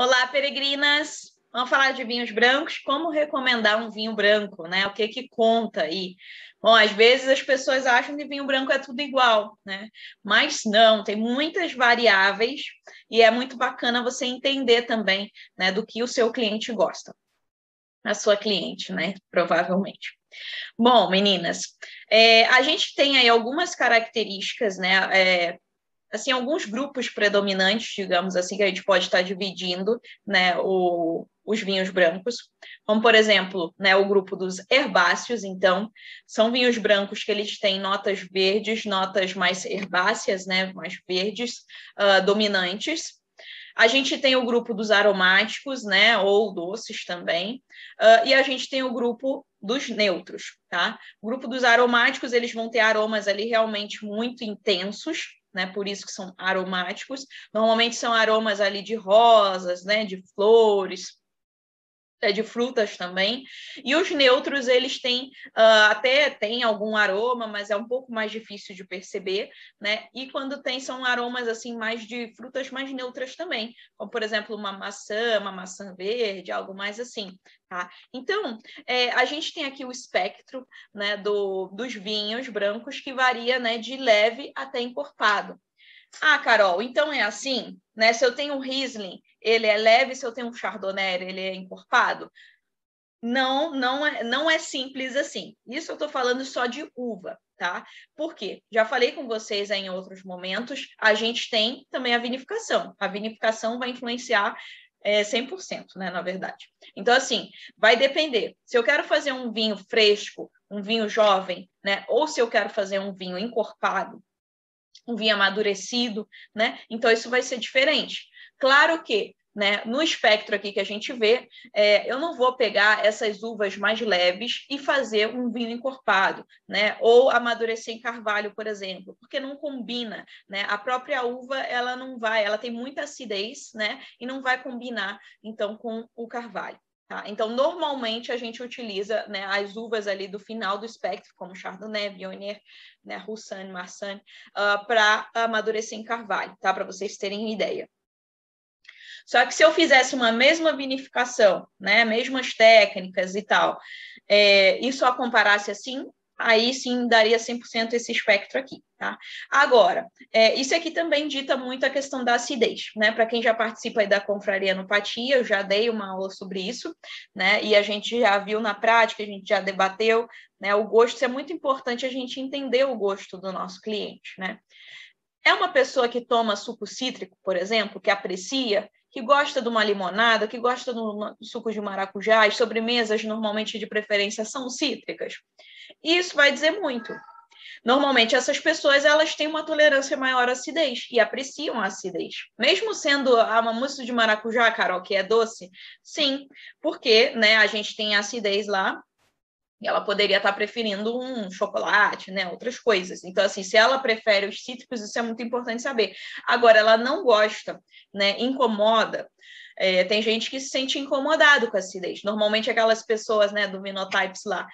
Olá, peregrinas! Vamos falar de vinhos brancos, como recomendar um vinho branco, né? O que que conta aí? Bom, às vezes as pessoas acham que vinho branco é tudo igual, né? Mas não, tem muitas variáveis e é muito bacana você entender também, né, do que o seu cliente gosta. A sua cliente, né? Provavelmente. Bom, meninas, a gente tem aí algumas características, né? Assim, alguns grupos predominantes, digamos assim, que a gente pode estar dividindo, né, os vinhos brancos, como, por exemplo, né, o grupo dos herbáceos. Então, são vinhos brancos que eles têm notas verdes, notas mais herbáceas, né, mais verdes, dominantes. A gente tem o grupo dos aromáticos, né, ou doces também, e a gente tem o grupo dos neutros, tá? O grupo dos aromáticos, eles vão ter aromas ali realmente muito intensos, né? Por isso que são aromáticos. Normalmente são aromas ali de rosas, né? De flores, de frutas também. E os neutros, eles têm até tem algum aroma, mas é um pouco mais difícil de perceber, né? E quando tem, são aromas assim mais de frutas mais neutras também, como por exemplo uma maçã verde, algo mais assim, tá? Então, a gente tem aqui o espectro, né, dos vinhos brancos que varia, né, de leve até encorpado. Ah, Carol, então é assim, né? Se eu tenho um Riesling, ele é leve, se eu tenho um Chardonnay, ele é encorpado? Não, não é simples assim. Isso eu estou falando só de uva, tá? Por quê? Já falei com vocês aí em outros momentos, a gente tem também a vinificação. A vinificação vai influenciar 100%, né, na verdade. Então, assim, vai depender. Se eu quero fazer um vinho fresco, um vinho jovem, né, ou se eu quero fazer um vinho encorpado, um vinho amadurecido, né? Então, isso vai ser diferente. Claro que, né, no espectro aqui que a gente vê, eu não vou pegar essas uvas mais leves e fazer um vinho encorpado, né? Ou amadurecer em carvalho, por exemplo, porque não combina, né? A própria uva, ela não vai, ela tem muita acidez, né? E não vai combinar, então, com o carvalho. Tá? Então, normalmente, a gente utiliza, né, as uvas ali do final do espectro, como Chardonnay, Viognier, né, Roussanne, Marsanne, para amadurecer em carvalho, tá? Para vocês terem ideia. Só que se eu fizesse uma mesma vinificação, né, mesmas técnicas e tal, e só comparasse assim, aí sim daria 100% esse espectro aqui, tá? Agora, isso aqui também dita muito a questão da acidez, né? Para quem já participa aí da Confraria Enopatia, eu já dei uma aula sobre isso, né? E a gente já viu na prática, a gente já debateu, né? O gosto, é muito importante a gente entender o gosto do nosso cliente, né? É uma pessoa que toma suco cítrico, por exemplo, que aprecia, que gosta de uma limonada, que gosta do suco de maracujá, as sobremesas normalmente de preferência são cítricas. Isso vai dizer muito. Normalmente essas pessoas elas têm uma tolerância maior à acidez e apreciam a acidez. Mesmo sendo uma mousse de maracujá, Carol, que é doce, sim, porque, né, a gente tem acidez lá, e ela poderia estar preferindo um chocolate, né? Outras coisas. Então, assim, se ela prefere os cítricos, isso é muito importante saber. Agora, ela não gosta, né? Incomoda. Tem gente que se sente incomodado com a acidez. Normalmente, aquelas pessoas, né, do Minotypes lá,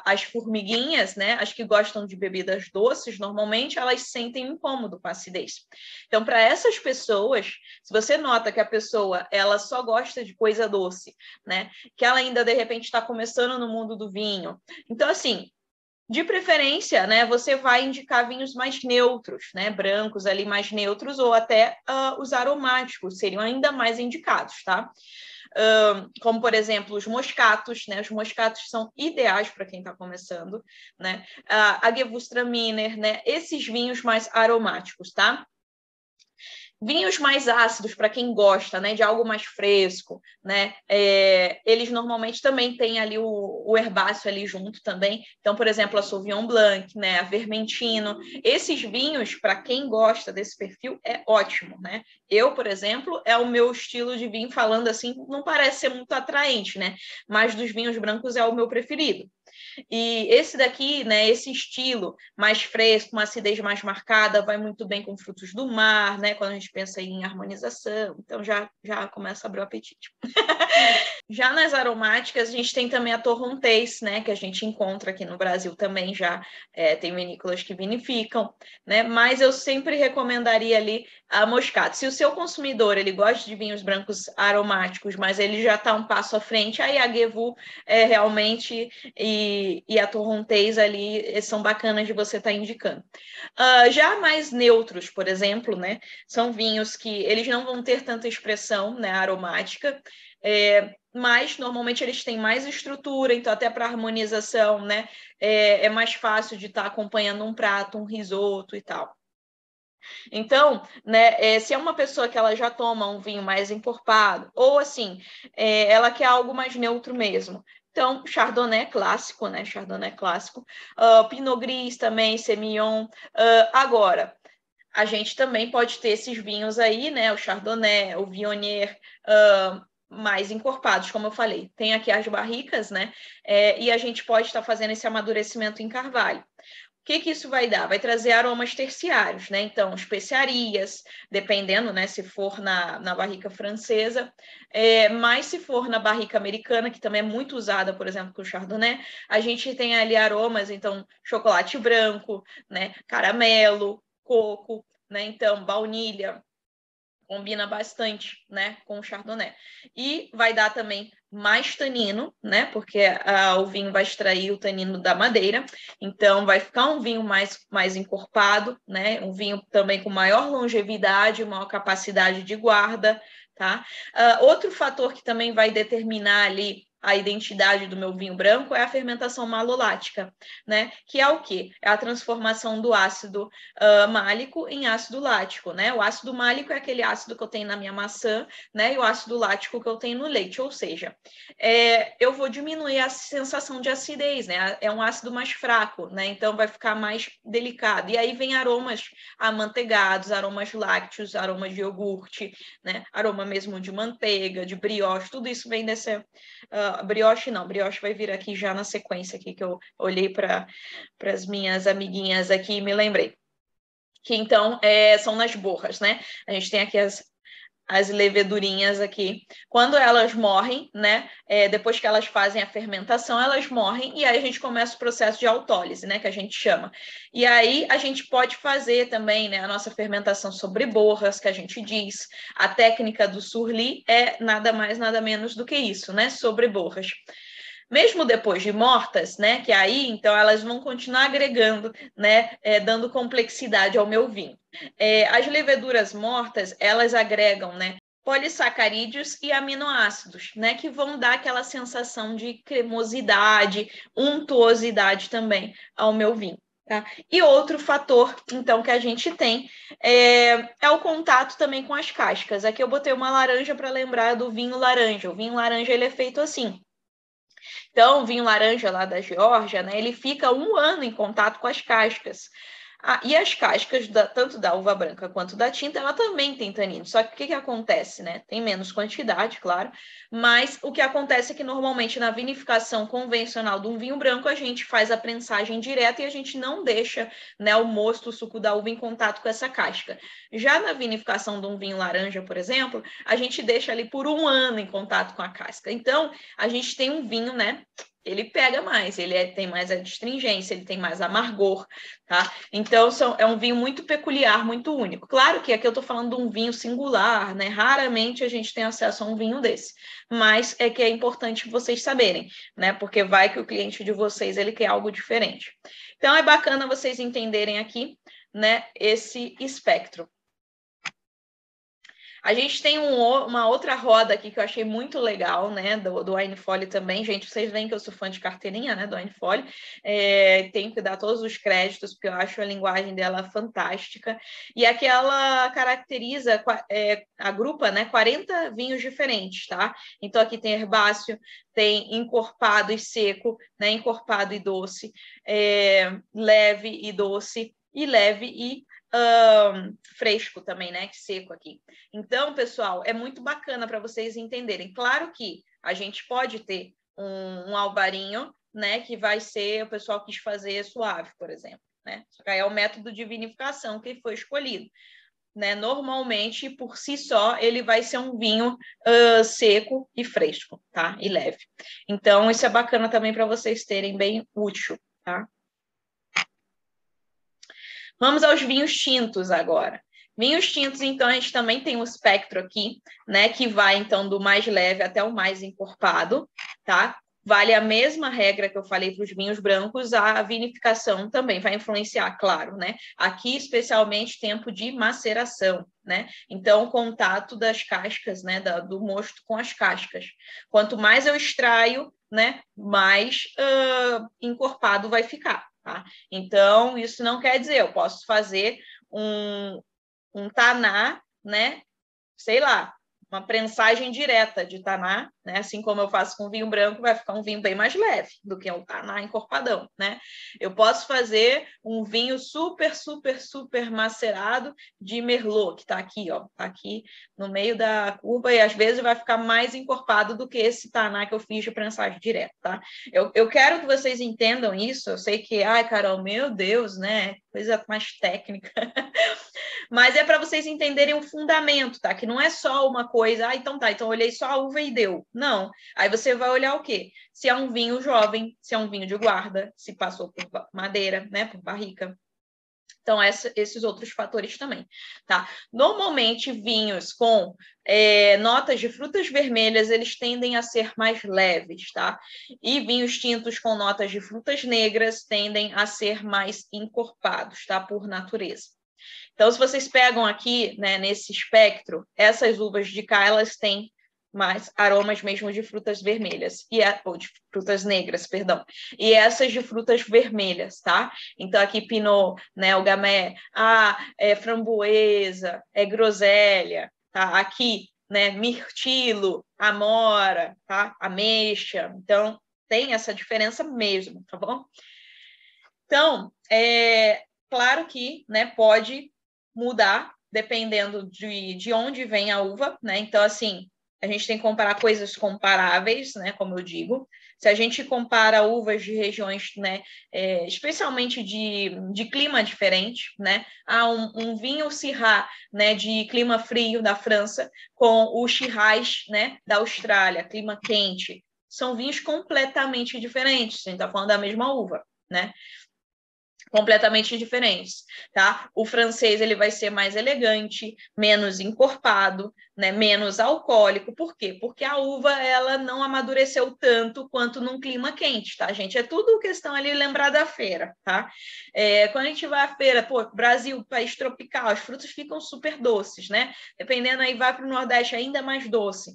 as formiguinhas, né, as que gostam de bebidas doces, normalmente elas sentem incômodo com a acidez. Então, para essas pessoas, se você nota que a pessoa ela só gosta de coisa doce, né, que ela ainda de repente está começando no mundo do vinho, então assim, de preferência, né, você vai indicar vinhos mais neutros, né, brancos ali mais neutros, ou até os aromáticos seriam ainda mais indicados, tá? Como, por exemplo, os moscatos, né? Os moscatos são ideais para quem está começando, né? A Gewürztraminer, né? Esses vinhos mais aromáticos, tá? Vinhos mais ácidos, para quem gosta, né, de algo mais fresco, né, eles normalmente também têm ali o herbáceo ali junto também. Então, por exemplo, a Sauvignon Blanc, né, a Vermentino. Esses vinhos, para quem gosta desse perfil, é ótimo, né? Eu, por exemplo, é o meu estilo de vinho, falando assim, não parece ser muito atraente, né? Mas dos vinhos brancos é o meu preferido. E esse daqui, né, esse estilo mais fresco, uma acidez mais marcada, vai muito bem com frutos do mar, né, quando a gente pensa em harmonização, então já começa a abrir o apetite. Já nas aromáticas, a gente tem também a torrontés, né, que a gente encontra aqui no Brasil também já, tem vinícolas que vinificam, né, mas eu sempre recomendaria ali a moscato. Se o seu consumidor ele gosta de vinhos brancos aromáticos, mas ele já está um passo à frente, aí a Guevou realmente e a torrontés ali são bacanas de você estar indicando. Já mais neutros, por exemplo, né, são vinhos que eles não vão ter tanta expressão, né, aromática, mas normalmente eles têm mais estrutura, então até para harmonização, né, é mais fácil de estar acompanhando um prato, um risoto e tal. Então, né, se é uma pessoa que ela já toma um vinho mais encorpado, ou assim, ela quer algo mais neutro mesmo. Então, Chardonnay clássico, né? Chardonnay clássico. Pinot Gris também, Semillon. Agora, a gente também pode ter esses vinhos aí, né? O Chardonnay, o Viognier, mais encorpados, como eu falei. Tem aqui as barricas, né? E a gente pode estar fazendo esse amadurecimento em carvalho. O que isso vai dar? Vai trazer aromas terciários, né? Então, especiarias, dependendo, né? Se for na barrica francesa, mas se for na barrica americana, que também é muito usada, por exemplo, com o Chardonnay, a gente tem ali aromas, então, chocolate branco, né? Caramelo, coco, né? Então, baunilha, combina bastante, né, com o Chardonnay. E vai dar também mais tanino, né, porque o vinho vai extrair o tanino da madeira, então vai ficar um vinho mais encorpado, né, um vinho também com maior longevidade, maior capacidade de guarda, tá? Outro fator que também vai determinar ali a identidade do meu vinho branco é a fermentação malolática, né? Que é o quê? É a transformação do ácido málico em ácido lático, né? O ácido málico é aquele ácido que eu tenho na minha maçã, né? E o ácido lático que eu tenho no leite, ou seja, eu vou diminuir a sensação de acidez, né? É um ácido mais fraco, né? Então vai ficar mais delicado. E aí vem aromas amanteigados, aromas lácteos, aromas de iogurte, né? Aroma mesmo de manteiga, de brioche, tudo isso vem desse brioche não, brioche vai vir aqui já na sequência aqui que eu olhei para as minhas amiguinhas aqui e me lembrei. Que então são nas borras, né? A gente tem aqui as levedurinhas aqui. Quando elas morrem, né? Depois que elas fazem a fermentação, elas morrem e aí a gente começa o processo de autólise, né? Que a gente chama. E aí a gente pode fazer também, né? A nossa fermentação sobre borras, que a gente diz. A técnica do Surli é nada mais, nada menos do que isso, né? Sobre borras. Mesmo depois de mortas, né? Que aí, então, elas vão continuar agregando, né? Dando complexidade ao meu vinho. As leveduras mortas, elas agregam, né? Polissacarídeos e aminoácidos, né? Que vão dar aquela sensação de cremosidade, untuosidade também ao meu vinho. Tá? E outro fator, então, que a gente tem é o contato também com as cascas. Aqui eu botei uma laranja para lembrar do vinho laranja. O vinho laranja ele é feito assim. Então, o vinho laranja lá da Geórgia, né, ele fica 1 ano em contato com as cascas. E as cascas, tanto da uva branca quanto da tinta, ela também tem tanino. Só que o que acontece, né? Tem menos quantidade, claro, mas o que acontece é que normalmente na vinificação convencional de um vinho branco, a gente faz a prensagem direta e a gente não deixa, né, o mosto, o suco da uva em contato com essa casca. Já na vinificação de um vinho laranja, por exemplo, a gente deixa ali por 1 ano em contato com a casca. Então, a gente tem um vinho, né? Ele pega mais, ele tem mais astringência, ele tem mais amargor, tá? Então, é um vinho muito peculiar, muito único. Claro que aqui eu estou falando de um vinho singular, né? Raramente a gente tem acesso a um vinho desse, mas é que é importante vocês saberem, né? Porque vai que o cliente de vocês, ele quer algo diferente. Então, é bacana vocês entenderem aqui, né? Esse espectro. A gente tem uma outra roda aqui que eu achei muito legal, né, do Winefolio também. Gente, vocês veem que eu sou fã de carteirinha, né, do Winefolio. Tenho que dar todos os créditos, porque eu acho a linguagem dela fantástica. E aqui ela caracteriza, agrupa, né, 40 vinhos diferentes, tá? Então aqui tem herbáceo, tem encorpado e seco, né, encorpado e doce, leve e doce, e leve e fresco também, né? Seco aqui. Então, pessoal, é muito bacana para vocês entenderem. Claro que a gente pode ter um alvarinho, né, que vai ser, o pessoal quis fazer suave, por exemplo, né? Só que aí é o método de vinificação que foi escolhido, né? Normalmente, por si só, ele vai ser um vinho seco e fresco, tá? E leve. Então, isso é bacana também para vocês terem bem útil, tá? Vamos aos vinhos tintos agora. Vinhos tintos, então, a gente também tem um espectro aqui, né? Que vai, então, do mais leve até o mais encorpado, tá? Vale a mesma regra que eu falei para os vinhos brancos, a vinificação também vai influenciar, claro, né? Aqui, especialmente, tempo de maceração, né? Então, o contato das cascas, né? Do mosto com as cascas. Quanto mais eu extraio, né? Mais encorpado vai ficar, tá? Então, isso não quer dizer, eu posso fazer um taná, né? Sei lá, uma prensagem direta de taná, né? Assim como eu faço com vinho branco, vai ficar um vinho bem mais leve do que um taná encorpadão, né? Eu posso fazer um vinho super, super, super macerado de Merlot, que está aqui, ó, tá aqui no meio da curva e às vezes vai ficar mais encorpado do que esse taná que eu fiz de prensagem direta, tá? Eu quero que vocês entendam isso. Eu sei que, ai, Carol, meu Deus, né? Coisa mais técnica. Mas é para vocês entenderem o fundamento, tá? Que não é só uma coisa, então tá, então eu olhei só a uva e deu. Não. Aí você vai olhar o quê? Se é um vinho jovem, se é um vinho de guarda, se passou por madeira, né? Por barrica. Então, esses outros fatores também, tá? Normalmente, vinhos com notas de frutas vermelhas, eles tendem a ser mais leves, tá? E vinhos tintos com notas de frutas negras tendem a ser mais encorpados, tá? Por natureza. Então, se vocês pegam aqui, né, nesse espectro, essas uvas de cá, elas têm mais aromas mesmo de frutas vermelhas, ou de frutas negras, perdão. E essas de frutas vermelhas, tá? Então, aqui Pinot, né, o Gamay, framboesa, groselha, tá? Aqui, né, mirtilo, amora, tá? Ameixa. Então, tem essa diferença mesmo, tá bom? Então, claro que, né, pode mudar dependendo de onde vem a uva, né? Então, assim, a gente tem que comparar coisas comparáveis, né? Como eu digo. Se a gente compara uvas de regiões, né, especialmente de clima diferente, né? Um vinho Syrah, né, de clima frio da França com o Shiraz, né, da Austrália, clima quente. São vinhos completamente diferentes. A gente está falando da mesma uva, né? Completamente diferentes, tá? O francês ele vai ser mais elegante, menos encorpado, né? Menos alcoólico. Por quê? Porque a uva ela não amadureceu tanto quanto num clima quente, tá, gente? É tudo questão ali lembrar da feira, tá? Quando a gente vai à feira, pô, Brasil, país tropical, as frutas ficam super doces, né? Dependendo aí, vai para o Nordeste ainda mais doce.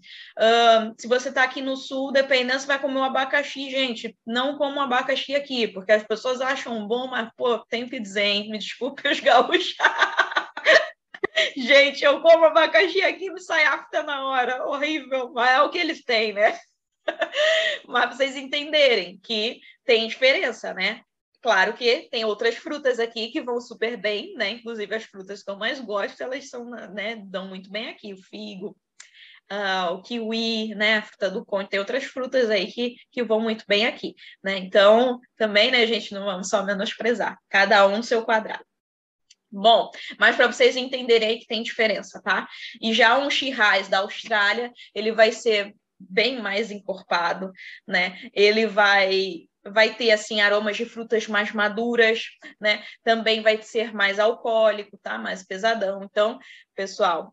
Se você está aqui no Sul, dependendo, você vai comer um abacaxi, gente. Não como um abacaxi aqui, porque as pessoas acham bom, mas, pô, tem que dizer, hein? Me desculpe os gaúchos. Gente, eu como abacaxi aqui, me sai afta na hora. Horrível, mas é o que eles têm, né? Mas pra vocês entenderem que tem diferença, né? Claro que tem outras frutas aqui que vão super bem, né? Inclusive as frutas que eu mais gosto, elas são, né, dão muito bem aqui. O figo, o kiwi, né, a fruta do conde, tem outras frutas aí que vão muito bem aqui, né? Então, também, né, gente, não vamos só menosprezar. Cada um no seu quadrado. Bom, mas para vocês entenderem aí que tem diferença, tá? E já um Shiraz da Austrália, ele vai ser bem mais encorpado, né? Ele vai ter assim aromas de frutas mais maduras, né? Também vai ser mais alcoólico, tá? Mais pesadão. Então, pessoal,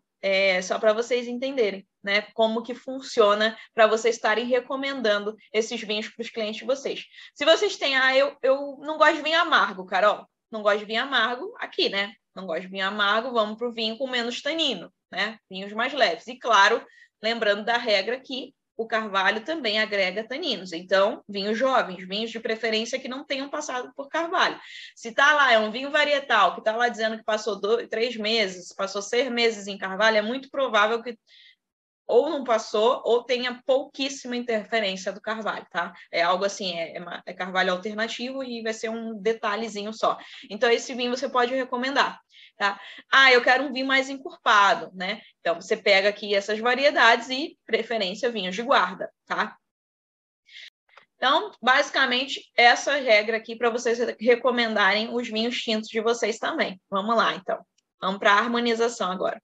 só para vocês entenderem, né? Como que funciona para vocês estarem recomendando esses vinhos para os clientes de vocês. Se vocês têm, eu não gosto de vinho amargo, Carol. Não gosto de vinho amargo, aqui, né? Não gosto de vinho amargo, vamos para o vinho com menos tanino, né? Vinhos mais leves. E, claro, lembrando da regra que o carvalho também agrega taninos. Então, vinhos jovens, vinhos de preferência que não tenham passado por carvalho. Se está lá, é um vinho varietal, que está lá dizendo que passou 3 meses, passou 6 meses em carvalho, é muito provável que ou não passou, ou tenha pouquíssima interferência do carvalho, tá? É algo assim, é carvalho alternativo e vai ser um detalhezinho só. Então, esse vinho você pode recomendar, tá? Eu quero um vinho mais encorpado, né? Então, você pega aqui essas variedades e, preferência, vinhos de guarda, tá? Então, basicamente, essa regra aqui para vocês recomendarem os vinhos tintos de vocês também. Vamos lá, então. Vamos para a harmonização agora.